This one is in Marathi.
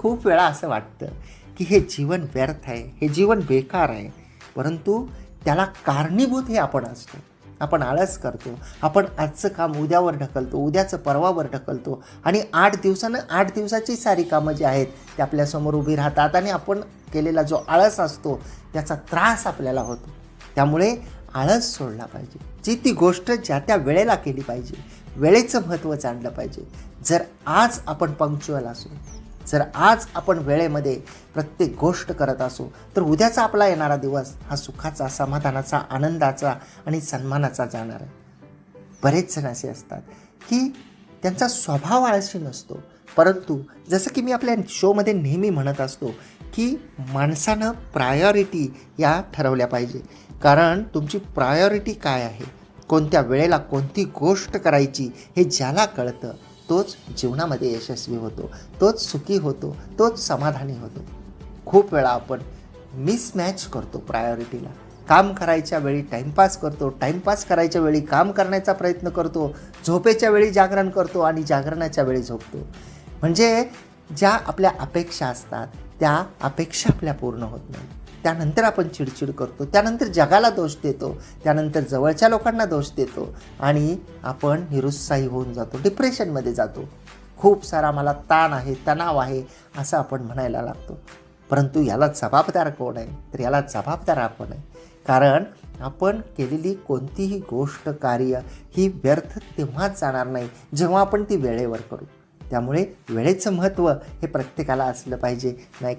खूप वेळा असं वाटतं की हे जीवन व्यर्थ आहे, हे जीवन बेकार आहे, परंतु त्याला कारणीभूत हे आपण असतो. आपण आळस करतो, आपण आजचं काम उद्यावर ढकलतो, उद्याचं परवावर ढकलतो आणि 8 दिवसाची सारी कामं जी आहेत ते आपल्यासमोर उभी राहतात आणि आपण केलेला जो आळस असतो त्याचा त्रास आपल्याला होतो. त्यामुळे आळस सोडला पाहिजे. जी ती गोष्ट ज्या त्या वेळेला केली पाहिजे, वेळेचं महत्त्व जाणलं पाहिजे. जर आज आपण पंक्च्युअल असू, जर आज आपण वेळेमध्ये प्रत्येक गोष्ट करत असू, तर उद्याचा आपला येणारा दिवस हा सुखाचा, समाधानाचा, आनंदाचा आणि सन्मानाचा जाणार आहे. बरेच जण असे असतात की त्यांचा स्वभाव आळशी नसतो, परंतु जसं की मी आपल्या शोमध्ये नेहमी म्हणत असतो की माणसानं प्रायोरिटी या ठरवल्या पाहिजे. कारण तुमची प्रायोरिटी काय आहे, कोणत्या वेळेला कोणती गोष्ट करायची हे ज्याला कळतं तोच जीवनामध्ये यशस्वी होतो, तोच सुखी होतो, तोच समाधानी होतो. खूप वेळा आपण मिसमॅच करतो प्रायोरिटीला. काम करायच्या वेळी टाईमपास करतो, टाईमपास करायच्या वेळी काम करण्याचा प्रयत्न करतो, झोपेच्या वेळी जागरण करतो आणि जागरणाच्या वेळी झोपतो. म्हणजे ज्या आपल्या अपेक्षा असतात त्या अपेक्षा आपल्या पूर्ण होत नाही. त्यानंतर आपण चिडचिड करतो, त्यानंतर जगाला दोष देतो, त्यानंतर जवळच्या लोकांना दोष देतो आणि आपण निरुत्साही होऊन जातो, डिप्रेशनमध्ये जातो. खूप सारा मला ताण आहे, तणाव आहे असं आपण म्हणायला लागतो. परंतु याला जबाबदार कोण आहे, तर याला जबाबदार आपण आहे. कारण आपण केलेली कोणतीही गोष्ट, कार्य ही व्यर्थ तेव्हाच जाणार नाही जेव्हा आपण ती वेळेवर करू. त्यामुळे वेळेचं महत्त्व हे प्रत्येकाला असलं पाहिजे, नाही